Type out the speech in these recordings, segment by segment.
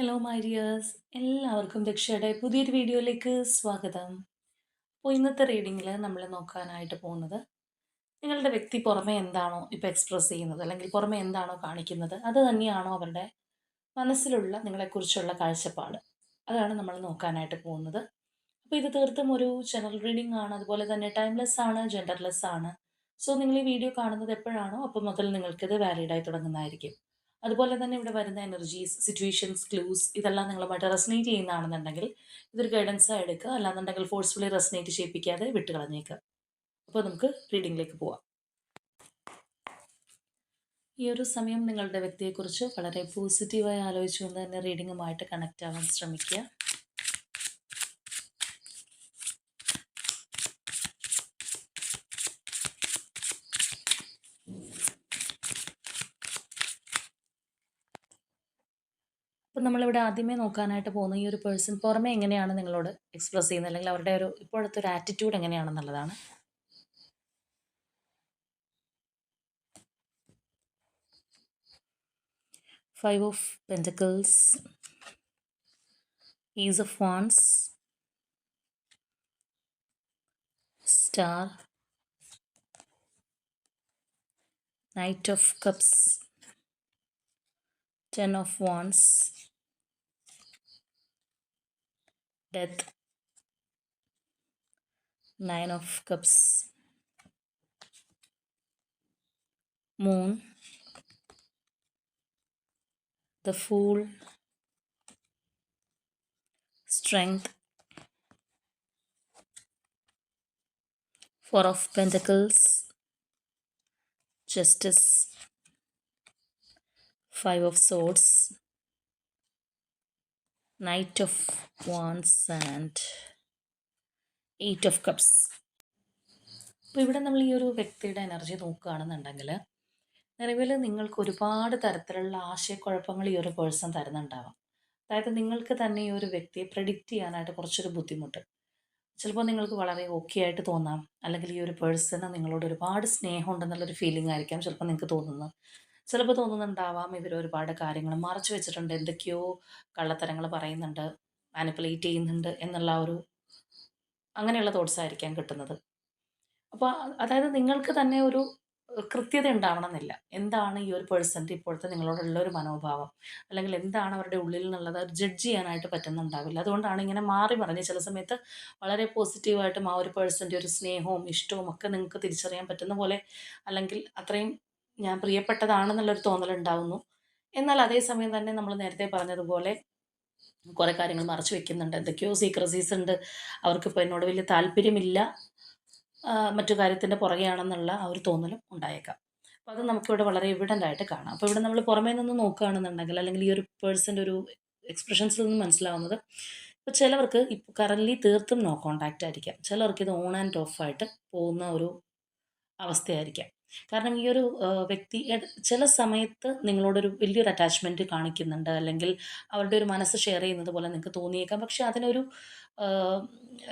Hello my dears, എല്ലാവർക്കും ദക്ഷയുടെ പുതിയൊരു വീഡിയോയിലേക്ക് സ്വാഗതം. അപ്പോൾ ഇന്നത്തെ റീഡിങ്ങിൽ നമ്മൾ നോക്കാനായിട്ട് പോകുന്നത് നിങ്ങളുടെ വ്യക്തി പുറമെ എന്താണോ ഇപ്പോൾ എക്സ്പ്രസ് ചെയ്യുന്നത്, അല്ലെങ്കിൽ പുറമെ എന്താണോ കാണിക്കുന്നത്, അത് തന്നെയാണോ അവരുടെ മനസ്സിലുള്ള നിങ്ങളെക്കുറിച്ചുള്ള കാഴ്ചപ്പാട്. അതാണ് നമ്മൾ നോക്കാനായിട്ട് പോകുന്നത്. അപ്പോൾ ഇത് തീർത്തും ഒരു ജനറൽ റീഡിംഗ് ആണ്, അതുപോലെ തന്നെ ടൈംലെസ് ആണ്, ജെൻഡർലെസ് ആണ്. സോ നിങ്ങൾ ഈ വീഡിയോ കാണുന്നത് എപ്പോഴാണോ അപ്പോൾ മുതൽ നിങ്ങൾക്കിത് വാലിഡായി തുടങ്ങുന്നതായിരിക്കും. അതുപോലെ തന്നെ ഇവിടെ വരുന്ന എനർജീസ്, സിറ്റുവേഷൻസ്, ക്ലൂസ് ഇതെല്ലാം നിങ്ങളുമായിട്ട് റെസനേറ്റ് ചെയ്യുന്നതാണെന്നുണ്ടെങ്കിൽ ഇതൊരു ഗൈഡൻസ് എടുക്കുക, അല്ലാന്നുണ്ടെങ്കിൽ ഫോഴ്സ്ഫുള്ളി റെസനേറ്റ് ചെയ്യിപ്പിക്കാതെ വിട്ട് കളഞ്ഞേക്കുക. അപ്പോൾ നമുക്ക് റീഡിങ്ങിലേക്ക് പോവാം. ഈ ഒരു സമയം നിങ്ങളുടെ വ്യക്തിയെക്കുറിച്ച് വളരെ പോസിറ്റീവായി ആലോചിച്ചുകൊണ്ട് തന്നെ റീഡിങ്ങുമായിട്ട് കണക്റ്റ് ആവാൻ ശ്രമിക്കുക. അപ്പം നമ്മളിവിടെ ആദ്യമേ നോക്കാനായിട്ട് പോകുന്ന ഈ ഒരു പേഴ്സൺ പുറമെ എങ്ങനെയാണ് നിങ്ങളോട് എക്സ്പ്രസ് ചെയ്യുന്നത്, അല്ലെങ്കിൽ അവരുടെ ഒരു ഇപ്പോഴത്തെ ഒരു ആറ്റിറ്റ്യൂഡ് എങ്ങനെയാണെന്നുള്ളതാണ്. Five of pentacles, ace of wands, star, knight of cups, ten of wands, death, nine of cups, moon, the fool, strength, four of pentacles, justice, five of swords, knight of wands and eight of cups. അപ്പോൾ ഇവിടെ നമ്മൾ ഈ ഒരു വ്യക്തിയുടെ energy നോക്കുകയാണെന്നുണ്ടെങ്കിൽ നിലവിൽ നിങ്ങൾക്ക് ഒരുപാട് തരത്തിലുള്ള ആശയക്കുഴപ്പങ്ങൾ ഈ ഒരു പേഴ്സൺ തരുന്നുണ്ടാവാം. അതായത് നിങ്ങൾക്ക് തന്നെ ഈ ഒരു വ്യക്തിയെ പ്രെഡിക്റ്റ് ചെയ്യാനായിട്ട് കുറച്ചൊരു ബുദ്ധിമുട്ട്. ചിലപ്പോൾ നിങ്ങൾക്ക് വളരെ ഓക്കെ ആയിട്ട് തോന്നാം, അല്ലെങ്കിൽ ഈ ഒരു പേഴ്സണ് നിങ്ങളോട് ഒരുപാട് സ്നേഹമുണ്ടെന്നുള്ളൊരു ഫീലിംഗ് ആയിരിക്കാം ചിലപ്പോൾ നിങ്ങൾക്ക് തോന്നുന്നത്. ചിലപ്പോൾ തോന്നുന്നുണ്ടാവാം ഇവർ ഒരുപാട് കാര്യങ്ങൾ മറച്ചു വെച്ചിട്ടുണ്ട്, എന്തൊക്കെയോ കള്ളത്തരങ്ങൾ പറയുന്നുണ്ട്, മാനിപ്പുലേറ്റ് ചെയ്യുന്നുണ്ട് എന്നുള്ള ഒരു അങ്ങനെയുള്ള തോട്ട്സ് ആയിരിക്കാം കിട്ടുന്നത്. അപ്പോൾ അതായത് നിങ്ങൾക്ക് തന്നെ ഒരു കൃത്യത ഉണ്ടാവണമെന്നില്ല. എന്താണ് ഈ ഒരു പേഴ്സൻ്റെ ഇപ്പോഴത്തെ നിങ്ങളോടുള്ള ഒരു മനോഭാവം, അല്ലെങ്കിൽ എന്താണ് അവരുടെ ഉള്ളിൽ നിന്നുള്ളത്, അത് ജഡ്ജ് ചെയ്യാനായിട്ട് പറ്റുന്നുണ്ടാവില്ല. അതുകൊണ്ടാണ് ഇങ്ങനെ മാറി മറിഞ്ഞ് ചില സമയത്ത് വളരെ പോസിറ്റീവായിട്ടും ആ ഒരു പേഴ്സൻ്റെ ഒരു സ്നേഹവും ഇഷ്ടവും ഒക്കെ നിങ്ങൾക്ക് തിരിച്ചറിയാൻ പറ്റുന്ന പോലെ, അല്ലെങ്കിൽ അത്രയും ഞാൻ പ്രിയപ്പെട്ടതാണെന്നുള്ളൊരു തോന്നലുണ്ടാവുന്നു. എന്നാൽ അതേസമയം തന്നെ നമ്മൾ നേരത്തെ പറഞ്ഞതുപോലെ കുറേ കാര്യങ്ങൾ മറച്ചു വെക്കുന്നുണ്ട്, എന്തൊക്കെയോ സീക്രസീസ് ഉണ്ട്, അവർക്കിപ്പോൾ എന്നോട് വലിയ താല്പര്യമില്ല, മറ്റു കാര്യത്തിൻ്റെ പുറകെയാണെന്നുള്ള ആ ഒരു തോന്നലും ഉണ്ടായേക്കാം. അപ്പോൾ അത് നമുക്കിവിടെ വളരെ എവിഡൻ്റ് ആയിട്ട് കാണാം. അപ്പോൾ ഇവിടെ നമ്മൾ പുറമേ നിന്ന് നോക്കുകയാണെന്നുണ്ടെങ്കിൽ, അല്ലെങ്കിൽ ഈ ഒരു പേഴ്സൻ്റെ ഒരു എക്സ്പ്രഷൻസിൽ നിന്ന് മനസ്സിലാവുന്നത്, ഇപ്പോൾ ചിലവർക്ക് ഇപ്പോൾ കറൻറ്റ്ലി തീർത്തും നോ കോൺടാക്റ്റ് ആയിരിക്കാം, ചിലർക്ക് ഇത് ഓൺ ആൻഡ് ഓഫ് ആയിട്ട് പോകുന്ന ഒരു അവസ്ഥയായിരിക്കാം. കാരണം ഈ ഒരു വ്യക്തി ചില സമയത്ത് നിങ്ങളോടൊരു വലിയൊരു അറ്റാച്ച്മെൻറ്റ് കാണിക്കുന്നുണ്ട്, അല്ലെങ്കിൽ അവരുടെ ഒരു മനസ്സ് ഷെയർ ചെയ്യുന്നത് പോലെ നിങ്ങൾക്ക് തോന്നിയേക്കാം. പക്ഷേ അതിനൊരു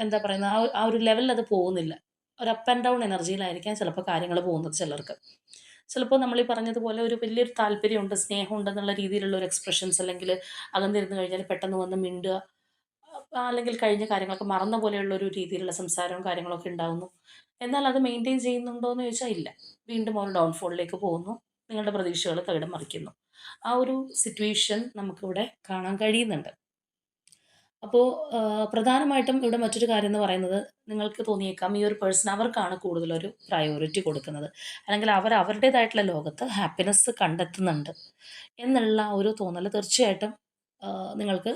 എന്താ പറയുന്നത്, ആ ഒരു ലെവലിൽ അത് പോകുന്നില്ല. ഒരു അപ്പ് ആൻഡ് ഡൗൺ എനർജിയിലായിരിക്കാം ചിലപ്പോൾ കാര്യങ്ങൾ പോകുന്നത് ചിലർക്ക്. ചിലപ്പോൾ നമ്മൾ ഈ പറഞ്ഞതുപോലെ ഒരു വലിയൊരു താല്പര്യമുണ്ട്, സ്നേഹമുണ്ടെന്നുള്ള രീതിയിലുള്ള ഒരു എക്സ്പ്രഷൻസ്, അല്ലെങ്കിൽ അകന്നിരുന്ന് കഴിഞ്ഞാൽ പെട്ടെന്ന് വന്ന് മിണ്ടുക, അല്ലെങ്കിൽ കഴിഞ്ഞ കാര്യങ്ങളൊക്കെ മറന്ന പോലെയുള്ള ഒരു രീതിയിലുള്ള സംസാരവും കാര്യങ്ങളൊക്കെ ഉണ്ടാകുന്നു. എന്നാൽ അത് മെയിൻറ്റെയിൻ ചെയ്യുന്നുണ്ടോ എന്ന് ചോദിച്ചാൽ ഇല്ല. വീണ്ടും ഒരു ഡൗൺഫോളിലേക്ക് പോകുന്നു. നിങ്ങളുടെ പ്രതീക്ഷകൾ തകിടം മറിക്കുന്നു. ആ ഒരു സിറ്റുവേഷൻ നമുക്കിവിടെ കാണാൻ കഴിയുന്നുണ്ട്. അപ്പോൾ പ്രധാനമായിട്ടും ഇവിടെ മറ്റൊരു കാര്യം എന്ന് പറയുന്നത്, നിങ്ങൾക്ക് തോന്നിയേക്കാം ഈ ഒരു പേഴ്സൺ അവർക്കാണ് കൂടുതലൊരു പ്രയോറിറ്റി കൊടുക്കുന്നത്, അല്ലെങ്കിൽ അവർ അവരുടേതായിട്ടുള്ള ലോകത്ത് ഹാപ്പിനെസ് കണ്ടെത്തുന്നുണ്ട് എന്നുള്ള ഒരു തോന്നൽ തീർച്ചയായിട്ടും നിങ്ങൾക്ക്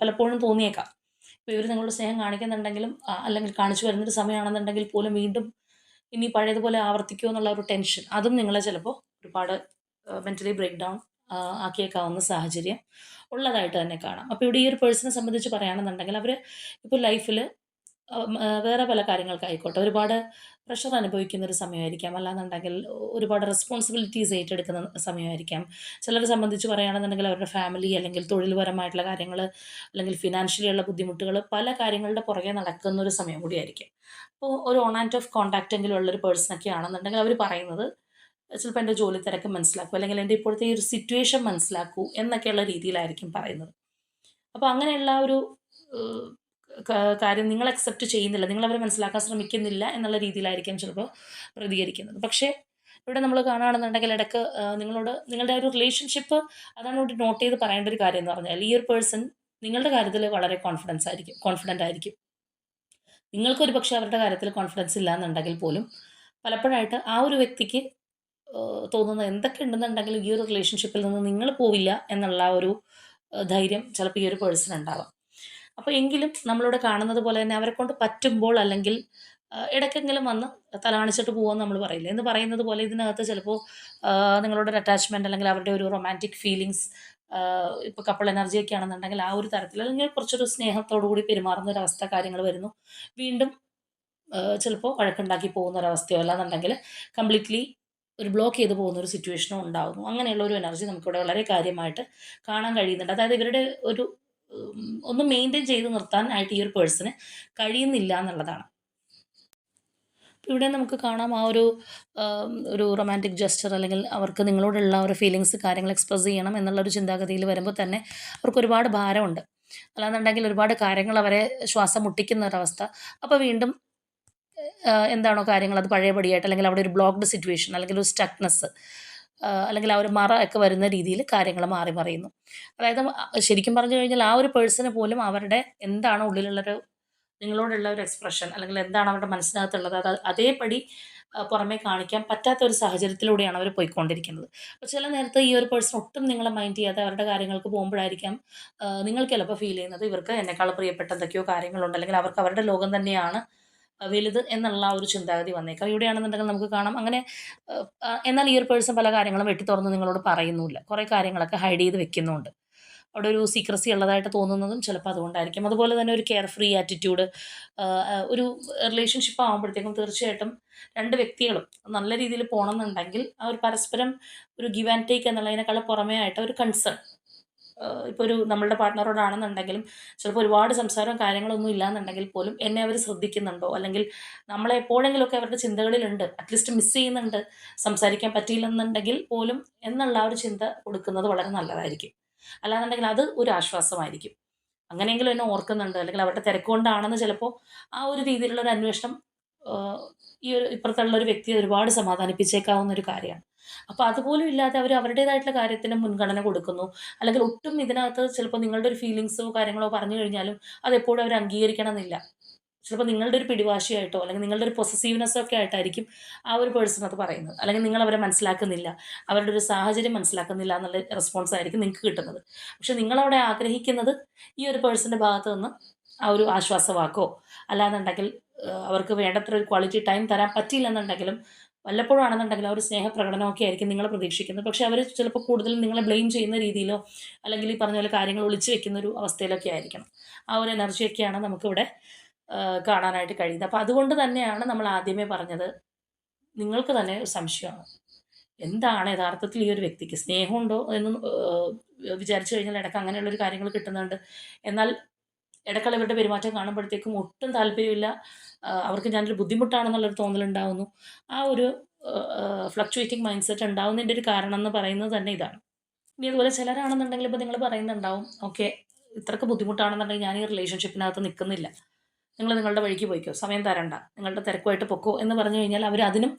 പലപ്പോഴും തോന്നിയേക്കാം. ഇപ്പോൾ ഇവർ നിങ്ങളോട് സ്നേഹം കാണിക്കുന്നുണ്ടെങ്കിലും, അല്ലെങ്കിൽ കാണിച്ചു വരുന്നൊരു സമയമാണെന്നുണ്ടെങ്കിൽ പോലും വീണ്ടും ഇനി പഴയതുപോലെ ആവർത്തിക്കുമോ എന്നുള്ള ഒരു ടെൻഷൻ, അതും നിങ്ങളെ ചിലപ്പോൾ ഒരുപാട് മെൻ്റലി ബ്രേക്ക് ഡൗൺ ആക്കിയേക്കാവുന്ന സാഹചര്യം ഉള്ളതായിട്ട് തന്നെ കാണാം. അപ്പോൾ ഇവിടെ ഈ ഒരു പേഴ്സണെ സംബന്ധിച്ച് പറയുകയാണെന്നുണ്ടെങ്കിൽ, അവർ ഇപ്പോൾ ലൈഫിൽ വേറെ പല കാര്യങ്ങൾക്കായിക്കോട്ടെ ഒരുപാട് പ്രഷർ അനുഭവിക്കുന്ന ഒരു സമയമായിരിക്കാം, അല്ലാന്നുണ്ടെങ്കിൽ ഒരുപാട് റെസ്പോൺസിബിലിറ്റീസ് ഏറ്റെടുക്കുന്ന സമയമായിരിക്കാം. ചിലരെ സംബന്ധിച്ച് പറയുകയാണെന്നുണ്ടെങ്കിൽ അവരുടെ ഫാമിലി, അല്ലെങ്കിൽ തൊഴിൽപരമായിട്ടുള്ള കാര്യങ്ങൾ, അല്ലെങ്കിൽ ഫിനാൻഷ്യലി ഉള്ള ബുദ്ധിമുട്ടുകൾ, പല കാര്യങ്ങളുടെ പുറകെ നടക്കുന്ന ഒരു സമയം കൂടിയായിരിക്കും. അപ്പോൾ ഒരു ഓൺ ആൻഡ് ഓഫ് കോൺടാക്റ്റ് എങ്കിലും ഉള്ളൊരു പേഴ്സണൊക്കെ ആണെന്നുണ്ടെങ്കിൽ അവർ പറയുന്നത് ചിലപ്പോൾ എൻ്റെ ജോലി തിരക്ക് മനസ്സിലാക്കൂ, അല്ലെങ്കിൽ എൻ്റെ ഇപ്പോഴത്തെ ഈ ഒരു സിറ്റുവേഷൻ മനസ്സിലാക്കൂ എന്നൊക്കെയുള്ള രീതിയിലായിരിക്കും പറയുന്നത്. അപ്പോൾ അങ്ങനെയുള്ള ഒരു ഏഹ്, കാര്യം നിങ്ങൾ അക്സെപ്റ്റ് ചെയ്യുന്നില്ല, നിങ്ങൾ അവരെ മനസ്സിലാക്കാൻ ശ്രമിക്കുന്നില്ല എന്നുള്ള രീതിയിലായിരിക്കും ചിലപ്പോൾ പ്രതികരിക്കുന്നത്. പക്ഷേ ഇവിടെ നമ്മൾ കാണുകയാണെന്നുണ്ടെങ്കിൽ ഇടയ്ക്ക് നിങ്ങളോട് നിങ്ങളുടെ ഒരു റിലേഷൻഷിപ്പ്, അതാണ് ഇവിടെ നോട്ട് ചെയ്ത് പറയേണ്ട ഒരു കാര്യം എന്ന് പറഞ്ഞാൽ, ഈ ഒരു പേഴ്സൺ നിങ്ങളുടെ കാര്യത്തിൽ വളരെ കോൺഫിഡൻ്റ് ആയിരിക്കും. നിങ്ങൾക്കൊരു പക്ഷേ അവരുടെ കാര്യത്തിൽ കോൺഫിഡൻസ് ഇല്ല എന്നുണ്ടെങ്കിൽ പോലും പലപ്പോഴായിട്ട് ആ ഒരു വ്യക്തിക്ക് തോന്നുന്നത് എന്തൊക്കെ ഉണ്ടെന്നുണ്ടെങ്കിലും ഈ ഒരു റിലേഷൻഷിപ്പിൽ നിന്ന് നിങ്ങൾ പോവില്ല എന്നുള്ള ആ ഒരു ധൈര്യം ചിലപ്പോൾ ഈ ഒരു പേഴ്സൺ ഉണ്ടാവാം. അപ്പോൾ എങ്കിലും നമ്മളിവിടെ കാണുന്നത് പോലെ തന്നെ അവരെ കൊണ്ട് പറ്റുമ്പോൾ, അല്ലെങ്കിൽ ഇടയ്ക്കെങ്കിലും വന്ന് തലാണിച്ചിട്ട് പോകാമെന്ന് നമ്മൾ പറയില്ലേ, എന്ന് പറയുന്നത് പോലെ ഇതിനകത്ത് ചിലപ്പോൾ നിങ്ങളുടെ ഒരു അറ്റാച്ച്മെൻറ്റ്, അല്ലെങ്കിൽ അവരുടെ ഒരു റൊമാൻറ്റിക് ഫീലിങ്സ്, ഇപ്പോൾ കപ്പിൾ എനർജി ഒക്കെ ആണെന്നുണ്ടെങ്കിൽ ആ ഒരു തരത്തിൽ, അല്ലെങ്കിൽ കുറച്ചൊരു സ്നേഹത്തോടു കൂടി പെരുമാറുന്ന ഒരവസ്ഥ കാര്യങ്ങൾ വരുന്നു. വീണ്ടും ചിലപ്പോൾ വഴക്കുണ്ടാക്കി പോകുന്ന ഒരവസ്ഥയോ, അല്ലാന്നുണ്ടെങ്കിൽ കംപ്ലീറ്റ്ലി ഒരു ബ്ലോക്ക് ചെയ്ത് പോകുന്ന ഒരു സിറ്റുവേഷനോ ഉണ്ടാകുന്നു. അങ്ങനെയുള്ള ഒരു എനർജി നമുക്കിവിടെ വളരെ കാര്യമായിട്ട് കാണാൻ കഴിയുന്നുണ്ട്. അതായത് ഇവരുടെ ഒരു ഒന്ന് മെയിൻറ്റെയിൻ ചെയ്ത് നിർത്താനായിട്ട് ഈ ഒരു പേഴ്സണ് കഴിയുന്നില്ല എന്നുള്ളതാണ്. ഇവിടെ നമുക്ക് കാണാം ആ ഒരു റൊമാൻറ്റിക് ജെസ്റ്റർ, അല്ലെങ്കിൽ അവർക്ക് നിങ്ങളോടുള്ള ഒരു ഫീലിങ്സ് കാര്യങ്ങൾ എക്സ്പ്രസ് ചെയ്യണം എന്നുള്ള ഒരു ചിന്താഗതിയിൽ വരുമ്പോൾ തന്നെ അവർക്ക് ഒരുപാട് ഭാരമുണ്ട്. അല്ലാന്നുണ്ടെങ്കിൽ ഒരുപാട് കാര്യങ്ങൾ അവരെ ശ്വാസം മുട്ടിക്കുന്ന ഒരവസ്ഥ. അപ്പോൾ വീണ്ടും എന്താണോ കാര്യങ്ങൾ അത് പഴയപടിയായിട്ട്, അല്ലെങ്കിൽ അവിടെ ഒരു ബ്ലോക്ക്ഡ് സിറ്റുവേഷൻ, അല്ലെങ്കിൽ ഒരു സ്റ്റക്നെസ്, അല്ലെങ്കിൽ ആ ഒരു മറ ഒക്കെ വരുന്ന രീതിയിൽ കാര്യങ്ങൾ മാറി മറിയുന്നു. അതായത് ശരിക്കും പറഞ്ഞു കഴിഞ്ഞാൽ ആ ഒരു പേഴ്സണ് പോലും അവരുടെ എന്താണോ ഉള്ളിലുള്ളൊരു നിങ്ങളോടുള്ള ഒരു എക്സ്പ്രഷൻ, അല്ലെങ്കിൽ എന്താണ് അവരുടെ മനസ്സിനകത്തുള്ളത്, അത് അതേപടി പുറമേ കാണിക്കാൻ പറ്റാത്ത ഒരു സാഹചര്യത്തിലൂടെയാണ് അവർ പോയിക്കൊണ്ടിരിക്കുന്നത്. അപ്പോൾ ചില നേരത്ത് ഈ ഒരു പേഴ്സൺ ഒട്ടും നിങ്ങളെ മൈൻഡ് ചെയ്യാതെ അവരുടെ കാര്യങ്ങൾക്ക് പോകുമ്പോഴായിരിക്കാം നിങ്ങൾക്ക് ചിലപ്പോൾ ഫീൽ ചെയ്യുന്നത് ഇവർക്ക് എന്നെക്കാൾ പ്രിയപ്പെട്ട എന്തൊക്കെയോ കാര്യങ്ങളുണ്ട്, അല്ലെങ്കിൽ അവർക്ക് അവരുടെ ലോകം തന്നെയാണ് വലുത് എന്നുള്ള ആ ഒരു ചിന്താഗതി വന്നേക്കാം. ഇവിടെയാണെന്നുണ്ടെങ്കിൽ നമുക്ക് കാണാം അങ്ങനെ. എന്നാൽ ഈ ഒരു പേഴ്സൺ പല കാര്യങ്ങളും വെട്ടി തുറന്ന് നിങ്ങളോട് പറയുന്നുമില്ല. കുറേ കാര്യങ്ങളൊക്കെ ഹൈഡ് ചെയ്ത് വെക്കുന്നുമുണ്ട്. അവിടെ ഒരു സീക്രസി ഉള്ളതായിട്ട് തോന്നുന്നതും ചിലപ്പോൾ അതുകൊണ്ടായിരിക്കും. അതുപോലെ തന്നെ ഒരു കെയർ ഫ്രീ ആറ്റിറ്റ്യൂഡ്, ഒരു റിലേഷൻഷിപ്പ് ആകുമ്പോഴത്തേക്കും തീർച്ചയായിട്ടും 2 വ്യക്തികളും നല്ല രീതിയിൽ പോണമെന്നുണ്ടെങ്കിൽ ആ ഒരു പരസ്പരം ഒരു ഗിവ് ആൻഡ് ടേക്ക് എന്നുള്ളതിനേക്കാൾ പുറമേ ആയിട്ട് ഒരു കൺസേൺ, ഇപ്പോൾ ഒരു നമ്മളുടെ പാർട്ട്ണറോടാണെന്നുണ്ടെങ്കിലും ചിലപ്പോൾ ഒരുപാട് സംസാരവും കാര്യങ്ങളൊന്നും ഇല്ലാന്നുണ്ടെങ്കിൽ പോലും എന്നെ അവർ ശ്രദ്ധിക്കുന്നുണ്ടോ, അല്ലെങ്കിൽ നമ്മളെ എപ്പോഴെങ്കിലുമൊക്കെ അവരുടെ ചിന്തകളിലുണ്ട്, അറ്റ്ലീസ്റ്റ് മിസ് ചെയ്യുന്നുണ്ട്, സംസാരിക്കാൻ പറ്റിയില്ലെന്നുണ്ടെങ്കിൽ പോലും എന്നുള്ള ആ ഒരു ചിന്ത കൊടുക്കുന്നത് വളരെ നല്ലതായിരിക്കും. അല്ലാന്നുണ്ടെങ്കിൽ അത് ഒരു ആശ്വാസമായിരിക്കും. അങ്ങനെയെങ്കിലും എന്നെ ഓർക്കുന്നുണ്ട്, അല്ലെങ്കിൽ അവരുടെ തിരക്ക് കൊണ്ടാണെന്ന് ചിലപ്പോൾ ആ ഒരു രീതിയിലുള്ള ഒരു അന്വേഷണം ഈ ഒരു ഇപ്പുറത്തുള്ള ഒരു വ്യക്തിയെ ഒരുപാട് സമാധാനിപ്പിച്ചേക്കാവുന്ന ഒരു കാര്യമാണ്. അപ്പോൾ അതുപോലും ഇല്ലാതെ അവർ അവരുടേതായിട്ടുള്ള കാര്യത്തിന് മുൻഗണന കൊടുക്കുന്നു. അല്ലെങ്കിൽ ഒട്ടും ഇതിനകത്ത് ചിലപ്പോൾ നിങ്ങളുടെ ഒരു ഫീലിങ്സോ കാര്യങ്ങളോ പറഞ്ഞു കഴിഞ്ഞാലും അതെപ്പോഴും അവർ അംഗീകരിക്കണം എന്നില്ല. ചിലപ്പോൾ നിങ്ങളുടെ ഒരു പിടിവാശിയായിട്ടോ, അല്ലെങ്കിൽ നിങ്ങളുടെ ഒരു പൊസസീവ്നെസ്സോ ഒക്കെ ആയിട്ടായിരിക്കും ആ ഒരു പേഴ്സൺ അത് പറയുന്നത്. അല്ലെങ്കിൽ നിങ്ങൾ അവരെ മനസ്സിലാക്കുന്നില്ല, അവരുടെ ഒരു സാഹചര്യം മനസ്സിലാക്കുന്നില്ല എന്നുള്ള റെസ്പോൺസ് ആയിരിക്കും നിങ്ങൾക്ക് കിട്ടുന്നത്. പക്ഷെ നിങ്ങളവിടെ ആഗ്രഹിക്കുന്നത് ഈ ഒരു പേഴ്സൻ്റെ ഭാഗത്ത് നിന്ന് ആ ഒരു ആശ്വാസവാക്കോ, അല്ലാന്നുണ്ടെങ്കിൽ അവർക്ക് വേണ്ടത്ര ഒരു ക്വാളിറ്റി ടൈം തരാൻ പറ്റിയില്ലെന്നുണ്ടെങ്കിലും വല്ലപ്പോഴും ആണെന്നുണ്ടെങ്കിൽ ആ ഒരു സ്നേഹപ്രകടനമൊക്കെ ആയിരിക്കും നിങ്ങൾ പ്രതീക്ഷിക്കുന്നത്. പക്ഷെ അവർ ചിലപ്പോൾ കൂടുതലും നിങ്ങളെ ബ്ലെയിം ചെയ്യുന്ന രീതിയിലോ, അല്ലെങ്കിൽ ഈ പറഞ്ഞ പോലെ കാര്യങ്ങൾ ഒളിച്ചു വെക്കുന്ന ഒരു അവസ്ഥയിലൊക്കെ ആയിരിക്കണം. ആ ഒരു എനർജിയൊക്കെയാണ് നമുക്കിവിടെ കാണാനായിട്ട് കഴിയുന്നത്. അപ്പോൾ അതുകൊണ്ട് തന്നെയാണ് നമ്മൾ ആദ്യമേ പറഞ്ഞത്, നിങ്ങൾക്ക് തന്നെ ഒരു സംശയമാണ്. എന്താണ് യഥാർത്ഥത്തിൽ ഈ ഒരു വ്യക്തിക്ക് സ്നേഹമുണ്ടോ എന്ന് വിചാരിച്ചു കഴിഞ്ഞാൽ ഇടയ്ക്ക് അങ്ങനെയുള്ളൊരു കാര്യങ്ങൾ കിട്ടുന്നുണ്ട്. എന്നാൽ ഇടയ്ക്കുള്ള ഇവരുടെ പെരുമാറ്റം കാണുമ്പോഴത്തേക്കും ഒട്ടും താല്പര്യമില്ല. അവർക്ക് ഞാനൊരു ബുദ്ധിമുട്ടാണെന്നുള്ളൊരു തോന്നലുണ്ടാവുന്നു. ആ ഒരു ഫ്ലക്ച്വേറ്റിംഗ് മൈൻഡ് സെറ്റ് ഉണ്ടാവുന്നതിൻ്റെ ഒരു കാരണം എന്ന് പറയുന്നത് തന്നെ ഇതാണ്. ഇനി അതുപോലെ ചിലരാണെന്നുണ്ടെങ്കിൽ ഇപ്പോൾ നിങ്ങൾ പറയുന്നുണ്ടാവും, ഓക്കെ, ഇത്രയ്ക്ക് ബുദ്ധിമുട്ടാണെന്നുണ്ടെങ്കിൽ ഞാൻ ഈ റിലേഷൻഷിപ്പിനകത്ത് നിൽക്കുന്നില്ല. നിങ്ങൾ നിങ്ങളുടെ വഴിക്ക് പോയിക്കോ, സമയം തരണ്ട, നിങ്ങളുടെ തിരക്കുമായിട്ട് പൊക്കോ എന്ന് പറഞ്ഞു കഴിഞ്ഞാൽ അവർ അതിനും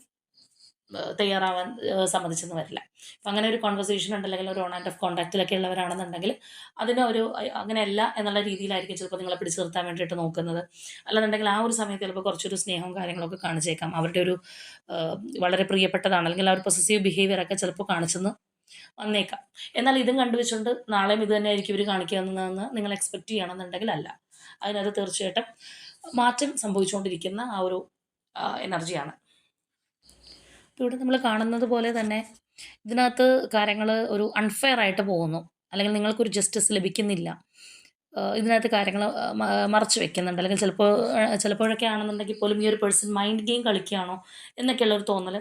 തയ്യാറാവാൻ സമ്മതിച്ചെന്ന് വരില്ല. അപ്പം അങ്ങനെ ഒരു കോൺവെർസേഷൻ ഉണ്ടല്ലെങ്കിൽ ഒരു ഓൺ ആൻഡ് ഓഫ് കോൺടാക്റ്റിലൊക്കെ ഉള്ളവരാണെന്നുണ്ടെങ്കിൽ അതിനൊരു അങ്ങനെയല്ല എന്നുള്ള രീതിയിലായിരിക്കും ചിലപ്പോൾ നിങ്ങളെ പിടിച്ചു നിർത്താൻ വേണ്ടിയിട്ട് നോക്കുന്നത്. അല്ലാന്നുണ്ടെങ്കിൽ ആ ഒരു സമയത്ത് ചിലപ്പോൾ കുറച്ചൊരു സ്നേഹവും കാര്യങ്ങളൊക്കെ കാണിച്ചേക്കാം. അവരുടെ ഒരു വളരെ പ്രിയപ്പെട്ടതാണ്, അല്ലെങ്കിൽ ആ ഒരു പൊസസീവ് ബിഹേവിയറൊക്കെ ചിലപ്പോൾ കാണിച്ചെന്ന് വന്നേക്കാം. എന്നാൽ ഇതും കണ്ടുവെച്ചുകൊണ്ട് നാളെയും ഇത് തന്നെ ആയിരിക്കും ഇവർ കാണിക്കുന്നതെന്ന് നിങ്ങൾ എക്സ്പെക്റ്റ് ചെയ്യണമെന്നുണ്ടെങ്കിൽ അല്ല. അതിനകത്ത് തീർച്ചയായിട്ടും മാറ്റം സംഭവിച്ചുകൊണ്ടിരിക്കുന്ന ആ ഒരു എനർജിയാണ്. ഇവിടെ നമ്മൾ കാണുന്നത് പോലെ തന്നെ ഇതിനകത്ത് കാര്യങ്ങൾ ഒരു അൺഫെയർ ആയിട്ട് പോകുന്നു, അല്ലെങ്കിൽ നിങ്ങൾക്കൊരു ജസ്റ്റിസ് ലഭിക്കുന്നില്ല. ഇതിനകത്ത് കാര്യങ്ങൾ മറച്ചു വെക്കുന്നുണ്ട്, അല്ലെങ്കിൽ ചിലപ്പോഴൊക്കെ ആണെന്നുണ്ടെങ്കിൽ പോലും ഈ ഒരു പേഴ്സൺ മൈൻഡ് ഗെയിം കളിക്കുകയാണോ എന്നൊക്കെയുള്ളൊരു തോന്നൽ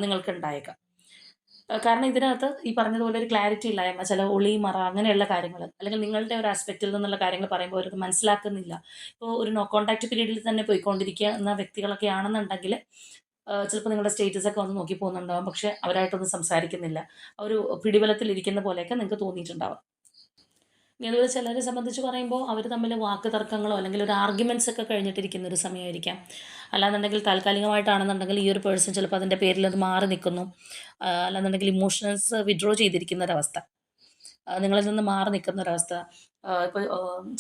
നിങ്ങൾക്ക് ഉണ്ടായേക്കാം. കാരണം ഇതിനകത്ത് ഈ പറഞ്ഞതുപോലെ ഒരു ക്ലാരിറ്റി ഇല്ലായ്മ, ചില ഒളി മറ അങ്ങനെയുള്ള കാര്യങ്ങൾ, അല്ലെങ്കിൽ നിങ്ങളുടെ ഒരു ആസ്പെക്റ്റിൽ നിന്നുള്ള കാര്യങ്ങൾ പറയുമ്പോൾ അവരത് മനസ്സിലാക്കുന്നില്ല. ഇപ്പോൾ ഒരു നോ കോൺടാക്റ്റ് പീരീഡിൽ തന്നെ പോയിക്കൊണ്ടിരിക്കുന്ന വ്യക്തികളൊക്കെ ആണെന്നുണ്ടെങ്കിൽ ചിലപ്പോൾ നിങ്ങളുടെ സ്റ്റേറ്റസൊക്കെ വന്ന് നോക്കി പോകുന്നുണ്ടാവും. പക്ഷേ അവരായിട്ടൊന്നും സംസാരിക്കുന്നില്ല. ഒരു പിടിബലത്തിലിരിക്കുന്ന പോലെയൊക്കെ നിങ്ങൾക്ക് തോന്നിയിട്ടുണ്ടാവും. ഇനി അതുപോലെ ചിലരെ സംബന്ധിച്ച് പറയുമ്പോൾ അവർ തമ്മിൽ വാക്ക് തർക്കങ്ങളോ അല്ലെങ്കിൽ ഒരു ആർഗ്യുമെൻറ്റ്സ് ഒക്കെ കഴിഞ്ഞിട്ടിരിക്കുന്ന ഒരു സമയമായിരിക്കാം. അല്ലാന്നുണ്ടെങ്കിൽ താൽക്കാലികമായിട്ടാണെന്നുണ്ടെങ്കിൽ ഈ ഒരു പേഴ്സൺ ചിലപ്പോൾ അതിൻ്റെ പേരിൽ അത് മാറി നിൽക്കുന്നു. അല്ലാന്നുണ്ടെങ്കിൽ ഇമോഷണൽസ് വിഡ്രോ ചെയ്തിരിക്കുന്ന ഒരവസ്ഥ. നിങ്ങളിൽ നിന്ന് മാറി നിൽക്കുന്ന ഒരവസ്ഥ. ഇപ്പോൾ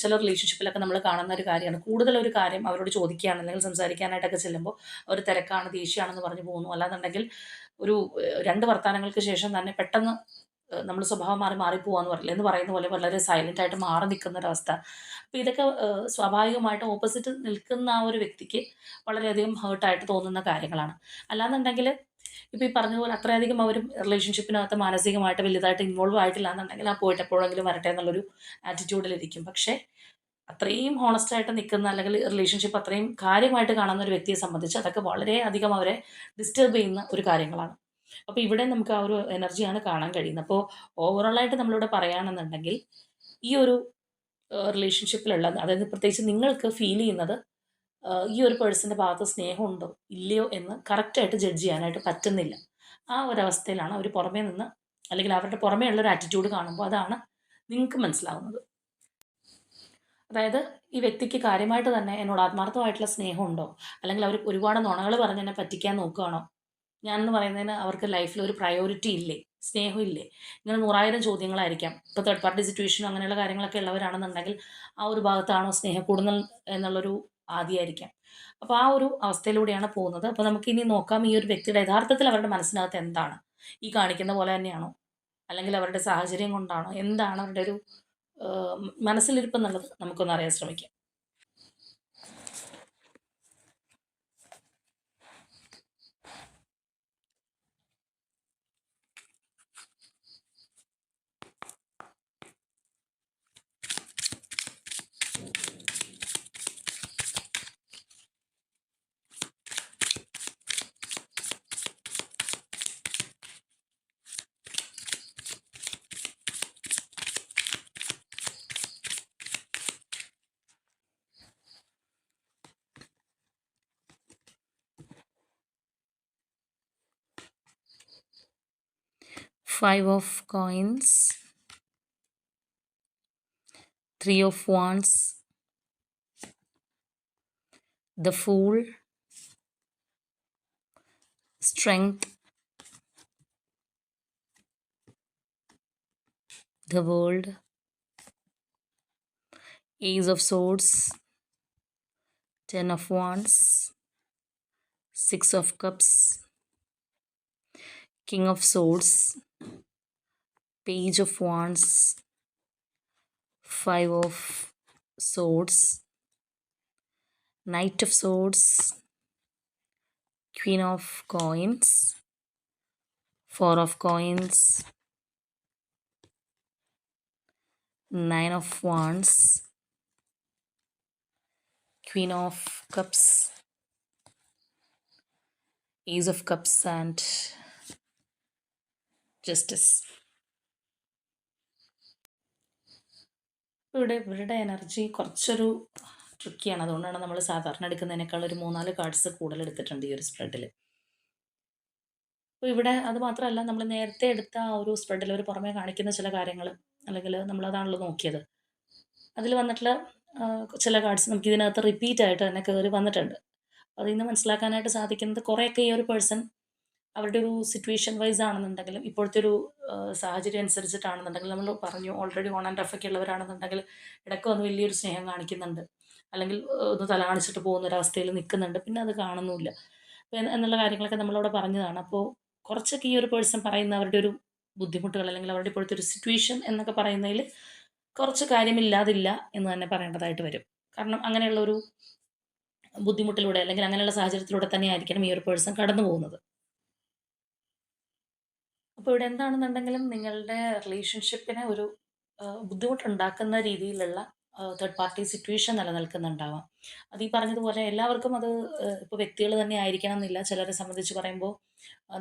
ചില റിലേഷൻഷിപ്പിലൊക്കെ നമ്മൾ കാണുന്ന ഒരു കാര്യമാണ്. കൂടുതലൊരു കാര്യം അവരോട് ചോദിക്കുകയാണ് അല്ലെങ്കിൽ സംസാരിക്കാനായിട്ടൊക്കെ ചെല്ലുമ്പോൾ അവർ തിരക്കാണ്, ദേഷ്യമാണെന്ന് പറഞ്ഞു പോകുന്നു. അല്ലാന്നുണ്ടെങ്കിൽ ഒരു 2 വർത്തമാനങ്ങൾക്ക് ശേഷം തന്നെ പെട്ടെന്ന് നമ്മൾ സ്വഭാവം മാറി മാറിപ്പോവാന്ന് പറയില്ലേ, എന്ന് പറയുന്ന പോലെ വളരെ സൈലന്റ് ആയിട്ട് മാറി നിൽക്കുന്ന ഒരവസ്ഥ. അപ്പോൾ ഇതൊക്കെ സ്വാഭാവികമായിട്ടും ഓപ്പോസിറ്റ് നിൽക്കുന്ന ആ ഒരു വ്യക്തിക്ക് വളരെയധികം ഹേർട്ടായിട്ട് തോന്നുന്ന കാര്യങ്ങളാണ്. അല്ലാന്നുണ്ടെങ്കിൽ ഇപ്പോൾ ഈ പറഞ്ഞതുപോലെ അത്രയധികം അവരും റിലേഷൻഷിപ്പിനകത്ത് മാനസികമായിട്ട് വലുതായിട്ട് ഇൻവോൾവ് ആയിട്ടില്ല എന്നുണ്ടെങ്കിൽ ആ പോയിട്ട് എപ്പോഴെങ്കിലും വരട്ടെ എന്നുള്ളൊരു ആറ്റിറ്റ്യൂഡിലിരിക്കും. പക്ഷേ അത്രയും ഹോണസ്റ്റ് ആയിട്ട് നിൽക്കുന്ന അല്ലെങ്കിൽ റിലേഷൻഷിപ്പ് അത്രയും കാര്യമായിട്ട് കാണുന്ന ഒരു വ്യക്തിയെ സംബന്ധിച്ച് അതൊക്കെ വളരെയധികം അവരെ ഡിസ്റ്റർബ് ചെയ്യുന്ന ഒരു കാര്യങ്ങളാണ്. അപ്പോൾ ഇവിടെ നമുക്ക് ആ ഒരു എനർജിയാണ് കാണാൻ കഴിയുന്നത്. അപ്പോൾ ഓവറോളായിട്ട് നമ്മളിവിടെ പറയുകയാണെന്നുണ്ടെങ്കിൽ ഈ ഒരു റിലേഷൻഷിപ്പിലുള്ള, അതായത് പ്രത്യേകിച്ച് നിങ്ങൾക്ക് ഫീൽ ചെയ്യുന്നത് ഈ ഒരു പേഴ്സൻ്റെ ഭാഗത്ത് സ്നേഹമുണ്ടോ ഇല്ലയോ എന്ന് കറക്റ്റായിട്ട് ജഡ്ജ് ചെയ്യാനായിട്ട് പറ്റുന്നില്ല. ആ ഒരവസ്ഥയിലാണ് അവർ പുറമേ നിന്ന് അല്ലെങ്കിൽ അവരുടെ പുറമേ ഉള്ളൊരു ആറ്റിറ്റ്യൂഡ് കാണുമ്പോൾ അതാണ് നിങ്ങൾക്ക് മനസ്സിലാവുന്നത്. അതായത് ഈ വ്യക്തിക്ക് കാര്യമായിട്ട് തന്നെ എന്നോട് ആത്മാർത്ഥമായിട്ടുള്ള സ്നേഹമുണ്ടോ, അല്ലെങ്കിൽ അവർ ഒരുപാട് നുണകൾ പറഞ്ഞ് എന്നെ പറ്റിക്കാൻ നോക്കുകയാണോ, ഞാനെന്ന് പറയുന്നതിന് അവർക്ക് ലൈഫിൽ ഒരു പ്രയോറിറ്റി ഇല്ലേ, സ്നേഹം ഇല്ലേ, ഇങ്ങനെ 100,000 ചോദ്യങ്ങളായിരിക്കാം. ഇപ്പോൾ തേർഡ് പാർട്ടി സിറ്റുവേഷനോ അങ്ങനെയുള്ള കാര്യങ്ങളൊക്കെ ഉള്ളവരാണെന്നുണ്ടെങ്കിൽ ആ ഒരു ഭാഗത്താണോ സ്നേഹക്കൂടുതൽ എന്നുള്ളൊരു ആദ്യമായിരിക്കാം. അപ്പോൾ ആ ഒരു അവസ്ഥയിലൂടെയാണ് പോകുന്നത്. അപ്പോൾ നമുക്കിനി നോക്കാം ഈ ഒരു വ്യക്തിയുടെ യഥാർത്ഥത്തിൽ അവരുടെ മനസ്സിനകത്ത് എന്താണ്, ഈ കാണിക്കുന്ന പോലെ തന്നെയാണോ, അല്ലെങ്കിൽ അവരുടെ സാഹചര്യം കൊണ്ടാണോ, എന്താണ് അവരുടെ ഒരു മനസ്സിലിരിപ്പ് എന്നുള്ളത് നമുക്കൊന്ന് അറിയാൻ ശ്രമിക്കാം. 5 of coins, 3 of wands, the fool, strength, the world, ace of swords, 10 of wands, 6 of cups, king of swords, page of wands, 5 of swords, knight of swords, queen of coins, 4 of coins, 9 of wands, queen of cups, ace of cups and justice. ഇവിടെ ഇവരുടെ energy കുറച്ചൊരു ട്രിക്കിയാണ്. അതുകൊണ്ടാണ് നമ്മൾ സാധാരണ എടുക്കുന്നതിനേക്കാൾ ഒരു 3-4 cards കൂടുതൽ എടുത്തിട്ടുണ്ട് ഈ ഒരു സ്പ്രെഡിൽ. അപ്പോൾ ഇവിടെ അത് മാത്രമല്ല, നമ്മൾ നേരത്തെ എടുത്ത ആ ഒരു സ്പ്രെഡിൽ ഒരു പുറമേ കാണിക്കുന്ന ചില കാര്യങ്ങൾ, അല്ലെങ്കിൽ നമ്മളതാണല്ലോ നോക്കിയത്, അതിൽ വന്നിട്ടുള്ള ചില കാർഡ്സ് നമുക്ക് ഇതിനകത്ത് റിപ്പീറ്റ് ആയിട്ട് തന്നെ കയറി വന്നിട്ടുണ്ട്. അതിൽ നിന്ന് മനസ്സിലാക്കാനായിട്ട് സാധിക്കുന്നത് കുറേയൊക്കെ ഈ ഒരു പേഴ്സൺ അവരുടെ ഒരു സിറ്റുവേഷൻ വൈസ് ആണെന്നുണ്ടെങ്കിലും ഇപ്പോഴത്തെ ഒരു സാഹചര്യം അനുസരിച്ചിട്ടാണെന്നുണ്ടെങ്കിൽ, നമ്മൾ പറഞ്ഞു ഓൾറെഡി ഓൺ ആൻഡ് ഓഫ് ഒക്കെ ഉള്ളവരാണെന്നുണ്ടെങ്കിൽ ഇടയ്ക്ക് വന്ന് വലിയൊരു സ്നേഹം കാണിക്കുന്നുണ്ട്, അല്ലെങ്കിൽ ഒന്ന് തല കാണിച്ചിട്ട് പോകുന്ന ഒരവസ്ഥയിൽ നിൽക്കുന്നുണ്ട്, പിന്നെ അത് കാണുന്നുമില്ല എന്നുള്ള കാര്യങ്ങളൊക്കെ നമ്മളവിടെ പറഞ്ഞതാണ്. അപ്പോൾ കുറച്ചൊക്കെ ഈ ഒരു പേഴ്സൺ പറയുന്ന അവരുടെ ഒരു ബുദ്ധിമുട്ടുകൾ അല്ലെങ്കിൽ അവരുടെ ഇപ്പോഴത്തെ ഒരു സിറ്റുവേഷൻ എന്നൊക്കെ പറയുന്നതിൽ കുറച്ച് കാര്യമില്ലാതില്ല എന്ന് തന്നെ പറയേണ്ടതായിട്ട് വരും. കാരണം അങ്ങനെയുള്ള ഒരു ബുദ്ധിമുട്ടിലൂടെ അല്ലെങ്കിൽ അങ്ങനെയുള്ള സാഹചര്യത്തിലൂടെ തന്നെ ആയിരിക്കണം ഈ ഒരു പേഴ്സൺ കടന്നു പോകുന്നത്. അപ്പോൾ ഇവിടെ എന്താണെന്നുണ്ടെങ്കിലും നിങ്ങളുടെ റിലേഷൻഷിപ്പിനെ ഒരു ബുദ്ധിമുട്ടുണ്ടാക്കുന്ന രീതിയിലുള്ള തേർഡ് പാർട്ടി സിറ്റുവേഷൻ നിലനിൽക്കുന്നുണ്ടാവാം. അത് ഈ പറഞ്ഞതുപോലെ എല്ലാവർക്കും അത് ഇപ്പോൾ വ്യക്തികൾ തന്നെ ആയിരിക്കണം എന്നില്ല. ചിലരെ സംബന്ധിച്ച് പറയുമ്പോൾ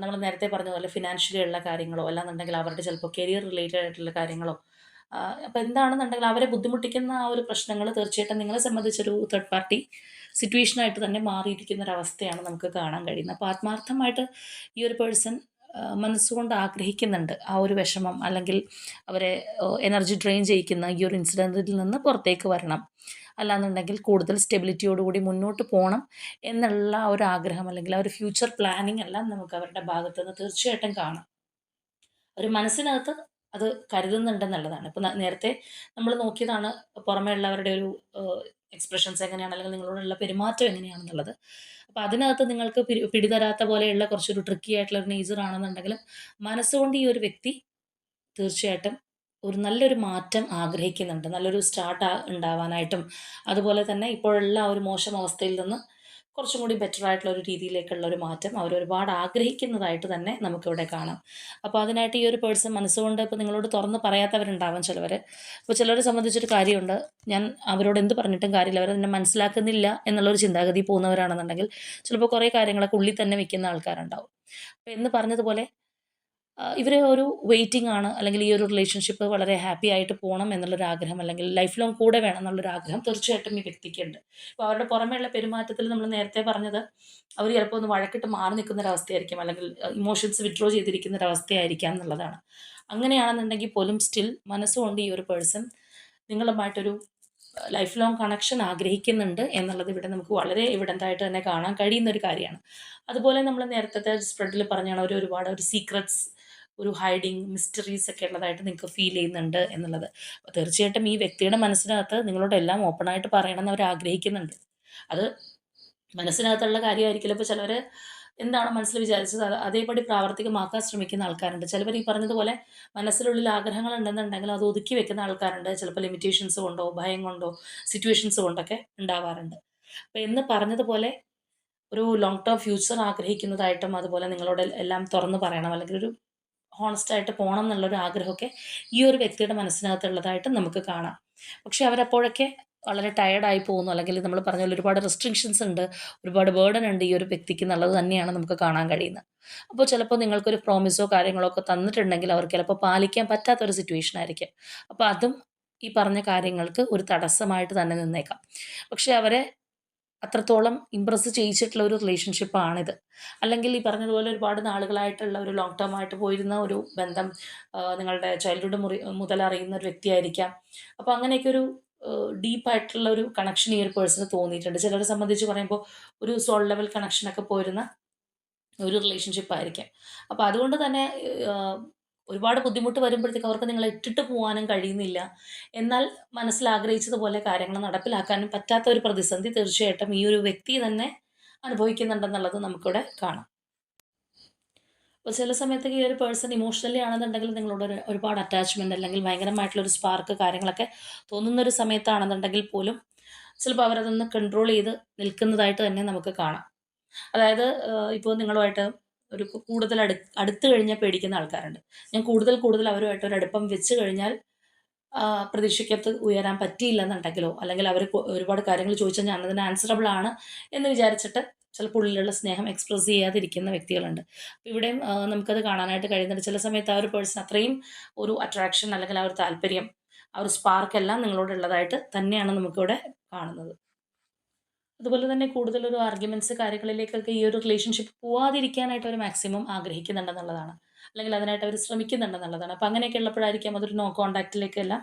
നമ്മൾ നേരത്തെ പറഞ്ഞ പോലെ ഫിനാൻഷ്യലി ഉള്ള കാര്യങ്ങളോ അല്ലാന്നുണ്ടെങ്കിൽ അവരുടെ ചിലപ്പോൾ കരിയർ റിലേറ്റഡ് ആയിട്ടുള്ള കാര്യങ്ങളോ അപ്പോൾ എന്താണെന്നുണ്ടെങ്കിൽ അവരെ ബുദ്ധിമുട്ടിക്കുന്ന ആ ഒരു പ്രശ്നങ്ങൾ തീർച്ചയായിട്ടും നിങ്ങളെ സംബന്ധിച്ചൊരു തേർഡ് പാർട്ടി സിറ്റുവേഷനായിട്ട് തന്നെ മാറിയിരിക്കുന്ന ഒരവസ്ഥയാണ് നമുക്ക് കാണാൻ കഴിയുന്നത്. അപ്പോൾ ആത്മാർത്ഥമായിട്ട് ഈ ഒരു പേഴ്സൺ മനസ്സുകൊണ്ട് ആഗ്രഹിക്കുന്നുണ്ട് ആ ഒരു വിഷമം, അല്ലെങ്കിൽ അവരെ എനർജി ഡ്രെയിൻ ചെയ്യിക്കുന്ന ഈ ഒരു ഇൻസിഡൻറ്റിൽ നിന്ന് പുറത്തേക്ക് വരണം, അല്ലാന്നുണ്ടെങ്കിൽ കൂടുതൽ സ്റ്റെബിലിറ്റിയോടുകൂടി മുന്നോട്ട് പോകണം എന്നുള്ള ആ ഒരു ആഗ്രഹം, അല്ലെങ്കിൽ ആ ഒരു ഫ്യൂച്ചർ പ്ലാനിങ് എല്ലാം നമുക്ക് അവരുടെ ഭാഗത്ത് നിന്ന് തീർച്ചയായിട്ടും കാണാം. ഒരു മനസ്സിനകത്ത് അത് കരുതുന്നുണ്ടെന്നുള്ളതാണ്. ഇപ്പോൾ നേരത്തെ നമ്മൾ നോക്കിയതാണ് പുറമേ ഉള്ളവരുടെ ഒരു എക്സ്പ്രഷൻസ് എങ്ങനെയാണ്, അല്ലെങ്കിൽ നിങ്ങളോടുള്ള പെരുമാറ്റം എങ്ങനെയാണെന്നുള്ളത്. അപ്പോൾ അതിനകത്ത് നിങ്ങൾക്ക് പിടിതരാത്ത പോലെയുള്ള കുറച്ചൊരു ട്രിക്കി ആയിട്ടുള്ള ഒരു നേച്ചർ ആണെന്നുണ്ടെങ്കിലും, മനസ്സുകൊണ്ട് ഈ ഒരു വ്യക്തി തീർച്ചയായിട്ടും ഒരു നല്ലൊരു മാറ്റം ആഗ്രഹിക്കുന്നുണ്ട്. നല്ലൊരു സ്റ്റാർട്ട് ഉണ്ടാവാനായിട്ടും, അതുപോലെ തന്നെ ഇപ്പോഴുള്ള ആ ഒരു മോശം അവസ്ഥയിൽ നിന്ന് കുറച്ചും കൂടി ബെറ്റർ ആയിട്ടുള്ള ഒരു രീതിയിലേക്കുള്ള ഒരു മാറ്റം അവരൊരുപാട് ആഗ്രഹിക്കുന്നതായിട്ട് തന്നെ നമുക്കിവിടെ കാണാം. അപ്പോൾ അതിനായിട്ട് ഈ ഒരു പേഴ്സൺ മനസ്സുകൊണ്ട് ഇപ്പോൾ നിങ്ങളോട് തുറന്ന് പറയാത്തവരുണ്ടാവാം ചിലവർ. അപ്പോൾ ചിലരെ സംബന്ധിച്ചൊരു കാര്യമുണ്ട്, ഞാൻ അവരോട് എന്ത് പറഞ്ഞിട്ടും കാര്യമില്ല, അവരെന്നെ മനസ്സിലാക്കുന്നില്ല എന്നുള്ളൊരു ചിന്താഗതി പോകുന്നവരാണെന്നുണ്ടെങ്കിൽ ചിലപ്പോൾ കുറേ കാര്യങ്ങളൊക്കെ ഉള്ളിൽ തന്നെ വെക്കുന്ന ആൾക്കാരുണ്ടാവും. അപ്പോൾ എന്ന് പറഞ്ഞതുപോലെ ഇവർ ഒരു വെയിറ്റിംഗ് ആണ്, അല്ലെങ്കിൽ ഈ ഒരു റിലേഷൻഷിപ്പ് വളരെ ഹാപ്പി ആയിട്ട് പോകണം എന്നുള്ളൊരു ആഗ്രഹം, അല്ലെങ്കിൽ ലൈഫ് ലോങ് കൂടെ വേണം എന്നുള്ളൊരു ആഗ്രഹം തീർച്ചയായിട്ടും ഈ വ്യക്തിക്കുണ്ട്. അപ്പോൾ അവരുടെ പുറമേയുള്ള പെരുമാറ്റത്തിൽ നമ്മൾ നേരത്തെ പറഞ്ഞത്, അവർ ചിലപ്പോൾ ഒന്ന് വഴക്കിട്ട് മാറി നിൽക്കുന്ന ഒരവസ്ഥയായിരിക്കും, അല്ലെങ്കിൽ ഇമോഷൻസ് വിഡ്രോ ചെയ്തിരിക്കുന്ന ഒരവസ്ഥയായിരിക്കാം എന്നുള്ളതാണ്. അങ്ങനെയാണെന്നുണ്ടെങ്കിൽ പോലും സ്റ്റിൽ മനസ്സുകൊണ്ട് ഈ ഒരു പേഴ്സൺ നിങ്ങളുമായിട്ടൊരു ലൈഫ് ലോങ് കണക്ഷൻ ആഗ്രഹിക്കുന്നുണ്ട് എന്നുള്ളത് ഇവിടെ നമുക്ക് വളരെ എവിഡൻ്റ് ആയിട്ട് തന്നെ കാണാൻ കഴിയുന്ന ഒരു കാര്യമാണ്. അതുപോലെ നമ്മൾ നേരത്തെ സ്പ്രെഡിൽ പറഞ്ഞാണ് ഒരുപാട് ഒരു സീക്രറ്റ്സ്, ഒരു ഹൈഡിങ് മിസ്റ്ററീസ് ഒക്കെ ഉള്ളതായിട്ട് നിങ്ങൾക്ക് ഫീൽ ചെയ്യുന്നുണ്ട് എന്നുള്ളത്. അപ്പോൾ തീർച്ചയായിട്ടും ഈ വ്യക്തിയുടെ മനസ്സിനകത്ത് നിങ്ങളോട് എല്ലാം ഓപ്പണായിട്ട് പറയണം എന്ന് അവർ ആഗ്രഹിക്കുന്നുണ്ട്. അത് മനസ്സിനകത്തുള്ള കാര്യമായിരിക്കില്ല. ഇപ്പോൾ ചിലർ എന്താണ് മനസ്സിൽ വിചാരിച്ചത് അതേപടി പ്രാവർത്തികമാക്കാൻ ശ്രമിക്കുന്ന ആൾക്കാരുണ്ട്. ചിലവർ ഈ പറഞ്ഞതുപോലെ മനസ്സിനുള്ളിൽ ആഗ്രഹങ്ങൾ ഉണ്ടെന്നുണ്ടെങ്കിൽ അത് ഒതുക്കി വെക്കുന്ന ആൾക്കാരുണ്ട്. ചിലപ്പോൾ ലിമിറ്റേഷൻസ് കൊണ്ടോ ഭയം കൊണ്ടോ സിറ്റുവേഷൻസ് കൊണ്ടൊക്കെ ഉണ്ടാവാറുണ്ട്. അപ്പോൾ എന്ന് പറഞ്ഞതുപോലെ ഒരു ലോങ് ടേം ഫ്യൂച്ചർ ആഗ്രഹിക്കുന്നതായിട്ടും, അതുപോലെ നിങ്ങളോട് എല്ലാം തുറന്ന് പറയണം, അല്ലെങ്കിൽ ഒരു ഹോണസ്റ്റ് ആയിട്ട് പോകണം എന്നുള്ളൊരു ആഗ്രഹമൊക്കെ ഈ ഒരു വ്യക്തിയുടെ മനസ്സിനകത്തുള്ളതായിട്ട് നമുക്ക് കാണാം. പക്ഷെ അവരപ്പോഴൊക്കെ വളരെ ടയേർഡായി പോകുന്നു, അല്ലെങ്കിൽ നമ്മൾ പറഞ്ഞ പോലെ ഒരുപാട് റെസ്ട്രിക്ഷൻസ് ഉണ്ട്, ഒരുപാട് ബേർഡൻ ഉണ്ട് ഈ ഒരു വ്യക്തിക്ക് എന്നുള്ളത് തന്നെയാണ് നമുക്ക് കാണാൻ കഴിയുന്നത്. അപ്പോൾ ചിലപ്പോൾ നിങ്ങൾക്കൊരു പ്രോമിസോ കാര്യങ്ങളോ ഒക്കെ തന്നിട്ടുണ്ടെങ്കിൽ അവർക്ക് ചിലപ്പോൾ പാലിക്കാൻ പറ്റാത്തൊരു സിറ്റുവേഷൻ ആയിരിക്കും. അപ്പോൾ അതും ഈ പറഞ്ഞ കാര്യങ്ങൾക്ക് ഒരു തടസ്സമായിട്ട് തന്നെ നിന്നേക്കാം. പക്ഷെ അവരെ അത്രത്തോളം ഇംപ്രസ് ചെയ്യിച്ചിട്ടുള്ള ഒരു റിലേഷൻഷിപ്പാണിത്. അല്ലെങ്കിൽ ഈ പറഞ്ഞതുപോലെ ഒരുപാട് നാളുകളായിട്ടുള്ള ഒരു ലോങ് ടേം ആയിട്ട് പോയിരുന്ന ഒരു ബന്ധം, നിങ്ങളുടെ ചൈൽഡ്ഹുഡ് മുതൽ അറിയുന്ന ഒരു വ്യക്തിയായിരിക്കാം. അപ്പോൾ അങ്ങനെയൊക്കെ ഒരു ഡീപ്പായിട്ടുള്ള ഒരു കണക്ഷൻ ഈ ഒരു പേഴ്സണ് തോന്നിയിട്ടുണ്ട്. ചിലരെ സംബന്ധിച്ച് പറയുമ്പോൾ ഒരു സോൾ ലെവൽ കണക്ഷനൊക്കെ പോയിരുന്ന ഒരു റിലേഷൻഷിപ്പായിരിക്കാം. അപ്പോൾ അതുകൊണ്ട് തന്നെ ഒരുപാട് ബുദ്ധിമുട്ട് വരുമ്പോഴത്തേക്ക് അവർക്ക് നിങ്ങളെ ഇട്ടിട്ട് പോകാനും കഴിയുന്നില്ല. എന്നാൽ മനസ്സിൽ ആഗ്രഹിച്ചതുപോലെ കാര്യങ്ങൾ നടപ്പിലാക്കാനും പറ്റാത്ത ഒരു പ്രതിസന്ധി തീർച്ചയായിട്ടും ഈ ഒരു വ്യക്തി തന്നെ അനുഭവിക്കുന്നുണ്ടെന്നുള്ളത് നമുക്കിവിടെ കാണാം. അപ്പോൾ ചില സമയത്തൊക്കെ ഈ ഒരു പേഴ്സൺ ഇമോഷണലി ആണെന്നുണ്ടെങ്കിൽ നിങ്ങളോട് ഒരുപാട് അറ്റാച്ച്മെൻറ്റ്, അല്ലെങ്കിൽ ഭയങ്കരമായിട്ടുള്ളൊരു സ്പാർക്ക് കാര്യങ്ങളൊക്കെ തോന്നുന്നൊരു സമയത്താണെന്നുണ്ടെങ്കിൽ പോലും ചിലപ്പോൾ അവരതൊന്ന് കൺട്രോൾ ചെയ്ത് നിൽക്കുന്നതായിട്ട് തന്നെ നമുക്ക് കാണാം. അതായത് ഇപ്പോൾ നിങ്ങളുമായിട്ട് ഒരു കൂടുതൽ അടുത്ത് കഴിഞ്ഞാൽ പേടിക്കുന്ന ആൾക്കാരുണ്ട്. ഞാൻ കൂടുതൽ കൂടുതൽ അവരുമായിട്ട് ഒരു അടുപ്പം വെച്ച് കഴിഞ്ഞാൽ പ്രതീക്ഷയ്ക്കകത്ത് ഉയരാൻ പറ്റിയില്ലെന്നുണ്ടെങ്കിലോ, അല്ലെങ്കിൽ അവർ ഒരുപാട് കാര്യങ്ങൾ ചോദിച്ചാൽ ഞാൻ അതിന് ആൻസറബിൾ ആണ് എന്ന് വിചാരിച്ചിട്ട് ചിലപ്പോൾ ഉള്ളിലുള്ള സ്നേഹം എക്സ്പ്രസ് ചെയ്യാതിരിക്കുന്ന വ്യക്തികളുണ്ട്. ഇവിടെയും നമുക്കത് കാണാനായിട്ട് കഴിയുന്നുണ്ട്. ചില സമയത്ത് ആ ഒരു പേഴ്സൺ അത്രയും ഒരു അട്രാക്ഷൻ, അല്ലെങ്കിൽ ആ ഒരു താല്പര്യം, ആ ഒരു സ്പാർക്ക് എല്ലാം നിങ്ങളോടുള്ളതായിട്ട് തന്നെയാണ് നമുക്കിവിടെ കാണുന്നത്. അതുപോലെ തന്നെ കൂടുതലൊരു ആർഗ്യുമെൻറ്റ്സ് കാര്യങ്ങളിലേക്കൊക്കെ ഈ ഒരു റിലേഷൻഷിപ്പ് പോവാതിരിക്കാനായിട്ട് അവർ മാക്സിമം ആഗ്രഹിക്കുന്നുണ്ടെന്നുള്ളതാണ്. അല്ലെങ്കിൽ അതിനായിട്ട് അവർ ശ്രമിക്കുന്നുണ്ടെന്നുള്ളതാണ്. അപ്പോൾ അങ്ങനെയൊക്കെ ഉള്ളപ്പോഴായിരിക്കാം അതൊരു നോ കോൺടാക്റ്റിലേക്കെല്ലാം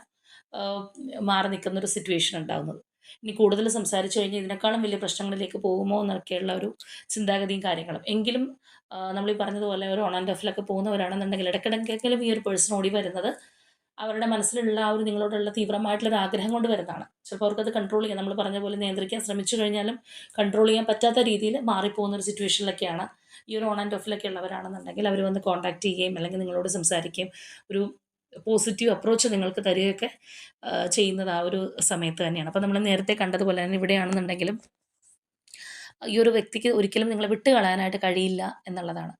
ആഹ് മാറി നിൽക്കുന്നൊരു സിറ്റുവേഷൻ ഉണ്ടാകുന്നത്. ഇനി കൂടുതൽ സംസാരിച്ച് കഴിഞ്ഞാൽ ഇതിനേക്കാളും വലിയ പ്രശ്നങ്ങളിലേക്ക് പോകുമോ എന്നൊക്കെയുള്ള ഒരു ചിന്താഗതിയും കാര്യങ്ങളും. എങ്കിലും നമ്മളീ പറഞ്ഞതുപോലെ ഒരു ഓൺ ആൻഡ് ഓഫിലൊക്കെ പോകുന്നവരാണെന്നുണ്ടെങ്കിൽ ഇടയ്ക്കിടയ്ക്കെങ്കിലും ഈ ഒരു പേഴ്സൺ ഓടി വരുന്നത് അവരുടെ മനസ്സിലുള്ള ആ ഒരു നിങ്ങളോടുള്ള തീവ്രമായിട്ടുള്ള ഒരു ആഗ്രഹം കൊണ്ട് വരുന്നതാണ്. ചിലപ്പോൾ അവർക്കത് കൺട്രോൾ ചെയ്യാൻ, നമ്മൾ പറഞ്ഞ പോലെ നിയന്ത്രിക്കാൻ ശ്രമിച്ചു കഴിഞ്ഞാലും കൺട്രോൾ ചെയ്യാൻ പറ്റാത്ത രീതിയിൽ മാറിപ്പോകുന്ന ഒരു സിറ്റുവേഷനിലൊക്കെയാണ് ഈ ഒരു ഓൺ ആൻഡ് ഓഫിലൊക്കെ ഉള്ളവരാണെന്നുണ്ടെങ്കിൽ അവർ വന്ന് കോൺടാക്ട് ചെയ്യുകയും, അല്ലെങ്കിൽ നിങ്ങളോട് സംസാരിക്കുകയും ഒരു പോസിറ്റീവ് അപ്രോച്ച് നിങ്ങൾക്ക് തരികയൊക്കെ ചെയ്യുന്നത് ആ ഒരു സമയത്ത് തന്നെയാണ്. അപ്പോൾ നമ്മൾ നേരത്തെ കണ്ടതുപോലെ തന്നെ ഇവിടെയാണെന്നുണ്ടെങ്കിലും ഈ ഒരു വ്യക്തിക്ക് ഒരിക്കലും നിങ്ങളെ വിട്ട് കളയാനായിട്ട് കഴിയില്ല എന്നുള്ളതാണ്.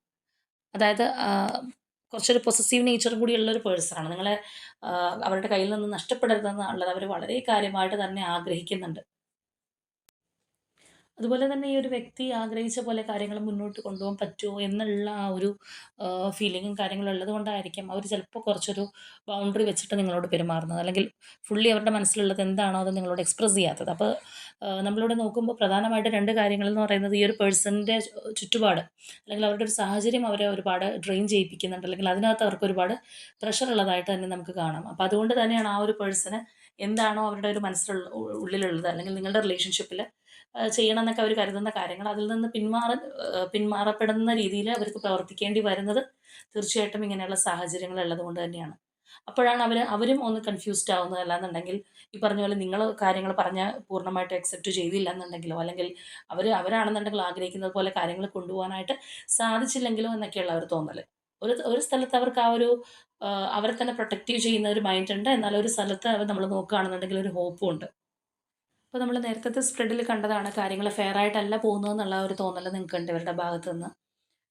അതായത് കുറച്ചൊരു പൊസസീവ് നേച്ചറും കൂടിയുള്ള ഒരു പേഴ്സണാണ്. നിങ്ങളെ അവരുടെ കയ്യിൽ നിന്ന് നഷ്ടപ്പെടരുതെന്നുള്ളത് അവർ വളരെ കാര്യമായിട്ട് തന്നെ ആഗ്രഹിക്കുന്നുണ്ട്. അതുപോലെ തന്നെ ഈ ഒരു വ്യക്തി ആഗ്രഹിച്ച പോലെ കാര്യങ്ങൾ മുന്നോട്ട് കൊണ്ടുപോകാൻ പറ്റുമോ എന്നുള്ള ആ ഒരു ഫീലിങ്ങും കാര്യങ്ങളും ഉള്ളത് കൊണ്ടായിരിക്കാം അവർ ചിലപ്പോൾ കുറച്ചൊരു ബൗണ്ടറി വെച്ചിട്ട് നിങ്ങളോട് പെരുമാറുന്നത്. അല്ലെങ്കിൽ ഫുള്ളി അവരുടെ മനസ്സിലുള്ളത് എന്താണോ അത് നിങ്ങളോട് എക്സ്പ്രസ് ചെയ്യാത്തത്. അപ്പോൾ നമ്മളിവിടെ നോക്കുമ്പോൾ പ്രധാനമായിട്ട് 2 കാര്യങ്ങളെന്ന് പറയുന്നത് ഈ ഒരു പേഴ്സണിൻ്റെ ചുറ്റുപാട് അല്ലെങ്കിൽ അവരുടെ ഒരു സാഹചര്യം അവരെ ഒരുപാട് ഡ്രെയിൻ ചെയ്യിപ്പിക്കുന്നുണ്ട്. അല്ലെങ്കിൽ അതിനകത്ത് അവർക്ക് ഒരുപാട് പ്രഷർ ഉള്ളതായിട്ട് തന്നെ നമുക്ക് കാണാം. അപ്പോൾ അതുകൊണ്ട് തന്നെയാണ് ആ ഒരു പേഴ്സണ് എന്താണോ അവരുടെ ഒരു ഉള്ളിലുള്ളത് അല്ലെങ്കിൽ നിങ്ങളുടെ റിലേഷൻഷിപ്പിൽ ചെയ്യണം എന്നൊക്കെ അവർ കരുതുന്ന കാര്യങ്ങൾ അതിൽ നിന്ന് പിന്മാറപ്പെടുന്ന രീതിയിൽ അവർക്ക് പ്രവർത്തിക്കേണ്ടി വരുന്നത് തീർച്ചയായിട്ടും ഇങ്ങനെയുള്ള സാഹചര്യങ്ങൾ ഉള്ളത് കൊണ്ട് തന്നെയാണ്. അപ്പോഴാണ് അവരും ഒന്ന് കൺഫ്യൂസ്ഡ് ആവുന്നത്. അല്ലാന്നുണ്ടെങ്കിൽ ഈ പറഞ്ഞ പോലെ നിങ്ങൾ കാര്യങ്ങൾ പറഞ്ഞാൽ പൂർണ്ണമായിട്ടും അക്സെപ്റ്റ് ചെയ്തില്ല എന്നുണ്ടെങ്കിലോ അല്ലെങ്കിൽ അവരാണെന്നുണ്ടെങ്കിൽ ആഗ്രഹിക്കുന്നത് പോലെ കാര്യങ്ങൾ കൊണ്ടുപോകാനായിട്ട് സാധിച്ചില്ലെങ്കിലോ എന്നൊക്കെയുള്ള ഒരു തോന്നൽ. ഒരു ഒരു സ്ഥലത്ത് അവർക്ക് ആ ഒരു അവരെ തന്നെ പ്രൊട്ടക്റ്റീവ് ചെയ്യുന്ന ഒരു മൈൻഡ് ഉണ്ട്. എന്നാൽ ഒരു സ്ഥലത്ത് അവർ നമ്മൾ നോക്കുകയാണെന്നുണ്ടെങ്കിൽ ഒരു ഹോപ്പും ഉണ്ട്. അപ്പോൾ നമ്മൾ നേരത്തെ സ്പ്രെഡിൽ കണ്ടതാണ് കാര്യങ്ങൾ ഫെയർ ആയിട്ടല്ല പോകുന്നതെന്നുള്ള ഒരു തോന്നൽ നിങ്ങൾക്കുണ്ട് ഇവരുടെ ഭാഗത്ത് നിന്ന്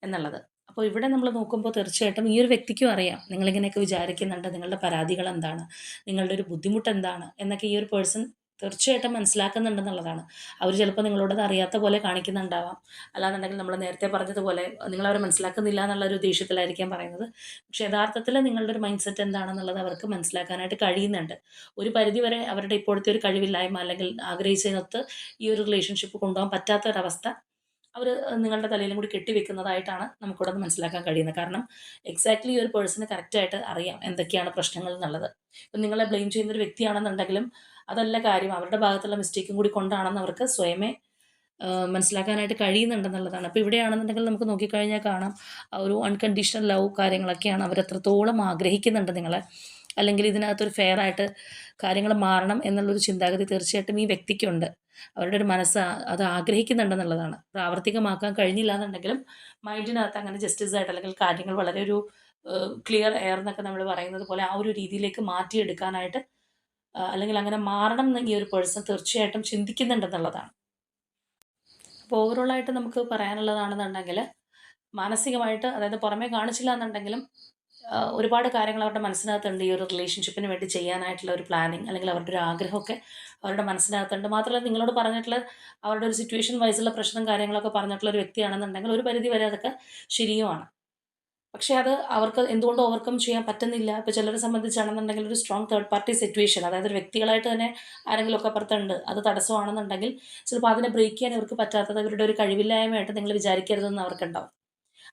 എന്നുള്ളത്. അപ്പോൾ ഇവിടെ നമ്മൾ നോക്കുമ്പോൾ തീർച്ചയായിട്ടും ഈ ഒരു വ്യക്തിക്കും അറിയാം നിങ്ങളിങ്ങനെയൊക്കെ വിചാരിക്കുന്നുണ്ട്, നിങ്ങളുടെ പരാതികൾ എന്താണ്, നിങ്ങളുടെ ഒരു ബുദ്ധിമുട്ട് എന്താണ് എന്നൊക്കെ ഈ ഒരു പേഴ്സൺ തീർച്ചയായിട്ടും മനസ്സിലാക്കുന്നുണ്ടെന്നുള്ളതാണ്. അവർ ചിലപ്പോൾ നിങ്ങളോടത് അറിയാത്ത പോലെ കാണിക്കുന്നുണ്ടാവാം. അല്ലാന്നുണ്ടെങ്കിൽ നമ്മൾ നേരത്തെ പറഞ്ഞതുപോലെ നിങ്ങളവരെ മനസ്സിലാക്കുന്നില്ല എന്നുള്ളൊരു ദേഷ്യത്തിലായിരിക്കാം പറയുന്നത്. പക്ഷേ യഥാർത്ഥത്തിൽ നിങ്ങളുടെ ഒരു മൈൻഡ് സെറ്റ് എന്താണെന്നുള്ളത് അവർക്ക് മനസ്സിലാക്കാനായിട്ട് കഴിയുന്നുണ്ട്. ഒരു പരിധിവരെ അവരുടെ ഇപ്പോഴത്തെ ഒരു കഴിവില്ലായ്മ അല്ലെങ്കിൽ ആഗ്രഹിച്ചതിനൊത്ത് ഈ ഒരു റിലേഷൻഷിപ്പ് കൊണ്ടുപോകാൻ പറ്റാത്ത ഒരവസ്ഥ അവർ നിങ്ങളുടെ തലയിലും കൂടി കെട്ടിവെക്കുന്നതായിട്ടാണ് നമുക്കിവിടെ നിന്ന് മനസ്സിലാക്കാൻ കഴിയുന്നത്. കാരണം എക്സാക്ട്ലി ഈ ഒരു പേഴ്സണ് കറക്റ്റായിട്ട് അറിയാം എന്തൊക്കെയാണ് പ്രശ്നങ്ങൾ എന്നുള്ളത്. ഇപ്പം നിങ്ങളെ ബ്ലെയിം ചെയ്യുന്ന ഒരു വ്യക്തിയാണെന്നുണ്ടെങ്കിലും അതല്ല കാര്യം, അവരുടെ ഭാഗത്തുള്ള മിസ്റ്റേക്കും കൂടി കൊണ്ടാണെന്ന് അവർക്ക് സ്വയമേ മനസ്സിലാക്കാനായിട്ട് കഴിയുന്നുണ്ടെന്നുള്ളതാണ്. അപ്പോൾ ഇവിടെയാണെന്നുണ്ടെങ്കിൽ നമുക്ക് നോക്കിക്കഴിഞ്ഞാൽ കാണാം ആ ഒരു അൺകണ്ടീഷണൽ ലവ് കാര്യങ്ങളൊക്കെയാണ് അവരെത്രത്തോളം ആഗ്രഹിക്കുന്നുണ്ട് നിങ്ങളെ. അല്ലെങ്കിൽ ഇതിനകത്തൊരു ഫെയർ ആയിട്ട് കാര്യങ്ങൾ മാറണം എന്നുള്ളൊരു ചിന്താഗതി തീർച്ചയായിട്ടും ഈ വ്യക്തിക്കുണ്ട്. അവരുടെ ഒരു മനസ്സ് അത് ആഗ്രഹിക്കുന്നുണ്ടെന്നുള്ളതാണ്. പ്രാവർത്തികമാക്കാൻ കഴിഞ്ഞില്ല എന്നുണ്ടെങ്കിലും മൈൻഡിനകത്ത് അങ്ങനെ ജസ്റ്റിസ് ആയിട്ട് അല്ലെങ്കിൽ കാര്യങ്ങൾ വളരെ ഒരു ക്ലിയർ എയർ എന്നൊക്കെ നമ്മൾ പറയുന്നത് പോലെ ആ ഒരു രീതിയിലേക്ക് മാറ്റിയെടുക്കാനായിട്ട് അല്ലെങ്കിൽ അങ്ങനെ മാറണം എന്ന് ഈ ഒരു പേഴ്സൺ തീർച്ചയായിട്ടും ചിന്തിക്കുന്നുണ്ടെന്നുള്ളതാണ്. അപ്പോൾ ഓവറോളായിട്ട് നമുക്ക് പറയാനുള്ളതാണെന്നുണ്ടെങ്കിൽ മാനസികമായിട്ട് അതായത് പുറമേ കാണിച്ചില്ല എന്നുണ്ടെങ്കിലും ഒരുപാട് കാര്യങ്ങൾ അവരുടെ മനസ്സിനകത്തുണ്ട് ഈ ഒരു റിലേഷൻഷിപ്പിന് വേണ്ടി ചെയ്യാനായിട്ടുള്ള ഒരു പ്ലാനിങ് അല്ലെങ്കിൽ അവരുടെ ഒരു ആഗ്രഹമൊക്കെ അവരുടെ മനസ്സിനകത്തുണ്ട്. മാത്രമല്ല നിങ്ങളോട് പറഞ്ഞിട്ടുള്ള അവരുടെ ഒരു സിറ്റുവേഷൻ വൈസുള്ള പ്രശ്നം കാര്യങ്ങളൊക്കെ പറഞ്ഞിട്ടുള്ള ഒരു വ്യക്തിയാണെന്നുണ്ടെങ്കിൽ ഒരു പരിധി വരെ അതൊക്കെ ശരിയുമാണ്. പക്ഷേ അത് അവർക്ക് എന്തുകൊണ്ട് ഓവർകം ചെയ്യാൻ പറ്റുന്നില്ല. ഇപ്പോൾ ചിലരെ സംബന്ധിച്ചാണെന്നുണ്ടെങ്കിൽ ഒരു സ്ട്രോങ് തേർഡ് പാർട്ടി സിറ്റുവേഷൻ അതായത് ഒരു വ്യക്തികളായിട്ട് തന്നെ ആരെങ്കിലുമൊക്കെ അപ്പുറത്തുണ്ട്, അത് തടസ്സമാണെന്നുണ്ടെങ്കിൽ ചിലപ്പോൾ അതിനെ ബ്രേക്ക് ചെയ്യാൻ ഇവർക്ക് പറ്റാത്തത് അവരുടെ ഒരു കഴിവില്ലായ്മയായിട്ട് നിങ്ങൾ വിചാരിക്കരുതെന്ന് അവർക്കുണ്ടാവും.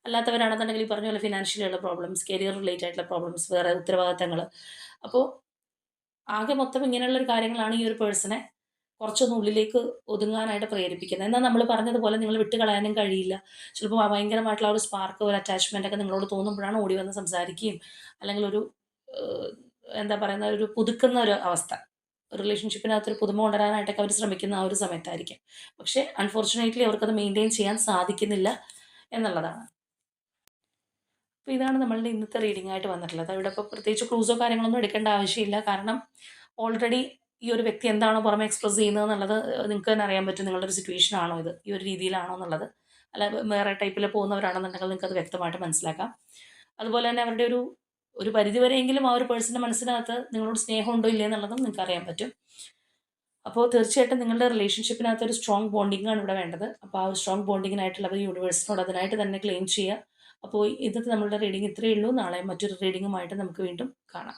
അല്ലാത്തവരാണെന്നുണ്ടെങ്കിൽ ഈ പറഞ്ഞ പോലെ ഫിനാൻഷ്യലി ഉള്ള പ്രോബ്ലംസ്, കരിയർ റിലേറ്റഡ് ആയിട്ടുള്ള പ്രോബ്ലംസ്, വേറെ ഉത്തരവാദിത്തങ്ങൾ. അപ്പോൾ ആകെ മൊത്തം ഇങ്ങനെയുള്ളൊരു കാര്യങ്ങളാണ് ഈ ഒരു പേഴ്സണെ കുറച്ചൊന്ന് ഉള്ളിലേക്ക് ഒതുങ്ങാനായിട്ട് പ്രേരിപ്പിക്കുന്നത്. എന്നാൽ നമ്മൾ പറഞ്ഞതുപോലെ നിങ്ങൾ വിട്ട് കളയാനും കഴിയില്ല. ചിലപ്പോൾ ഭയങ്കരമായിട്ടുള്ള ഒരു സ്പാർക്ക്, ഒരു അറ്റാച്ച്മെൻ്റ് ഒക്കെ നിങ്ങളോട് തോന്നുമ്പോഴാണ് ഓടി വന്ന് സംസാരിക്കുകയും അല്ലെങ്കിൽ ഒരു ഏഹ്, എന്താ പറയുന്ന ഒരു പുതുക്കുന്ന ഒരു അവസ്ഥ. റിലേഷൻഷിപ്പിനകത്തൊരു പുതുമ കൊണ്ടുവരാനായിട്ടൊക്കെ അവർ ശ്രമിക്കുന്ന ആ ഒരു സമയത്തായിരിക്കും. പക്ഷേ അൺഫോർച്യുനേറ്റ്ലി അവർക്കത് മെയിൻറ്റെയിൻ ചെയ്യാൻ സാധിക്കുന്നില്ല എന്നുള്ളതാണ്. അപ്പോൾ ഇതാണ് നമ്മളുടെ ഇന്നത്തെ റീഡിംഗ് ആയിട്ട് വന്നിട്ടുള്ളത്. ഇവിടെ ഇപ്പോൾ പ്രത്യേകിച്ച് ക്ലൂസോ കാര്യങ്ങളൊന്നും എടുക്കേണ്ട ആവശ്യമില്ല. കാരണം ഓൾറെഡി ഈ ഒരു വ്യക്തി എന്താണോ പുറമെ എക്സ്പ്രസ് ചെയ്യുന്നത് എന്നുള്ളത് നിങ്ങൾക്ക് തന്നെ അറിയാൻ പറ്റും. നിങ്ങളുടെ ഒരു സിറ്റുവേഷൻ ആണോ ഇത്, ഈ ഒരു രീതിയിലാണോ എന്നുള്ളത്. അല്ല വേറെ ടൈപ്പിൽ പോകുന്നവരാണെന്നുണ്ടെങ്കിൽ നിങ്ങൾക്ക് അത് വ്യക്തമായിട്ട് മനസ്സിലാക്കാം. അതുപോലെ തന്നെ അവരുടെ ഒരു ഒരു പരിധിവരെയെങ്കിലും ആ ഒരു പേഴ്സൻ്റെ മനസ്സിനകത്ത് നിങ്ങളോട് സ്നേഹം ഉണ്ടോ ഇല്ലേ എന്നുള്ളതും നിങ്ങൾക്ക് അറിയാൻ പറ്റും. അപ്പോൾ തീർച്ചയായിട്ടും നിങ്ങളുടെ റിലേഷൻഷിപ്പിനകത്ത് ഒരു സ്ട്രോങ് ബോണ്ടിങ് ആണ് ഇവിടെ വേണ്ടത്. അപ്പോൾ ആ ഒരു സ്ട്രോങ് ബോണ്ടിങ്ങിനായിട്ടുള്ള അവർ യൂണിവേഴ്സിനോട് അതിനായിട്ട് തന്നെ ക്ലെയിം ചെയ്യുക. അപ്പോൾ ഇന്നത്തെ നമ്മളുടെ റീഡിംഗ് ഇത്രയേ ഉള്ളൂ. നാളെ മറ്റൊരു റീഡിങ്ങുമായിട്ട് നമുക്ക് വീണ്ടും കാണാം.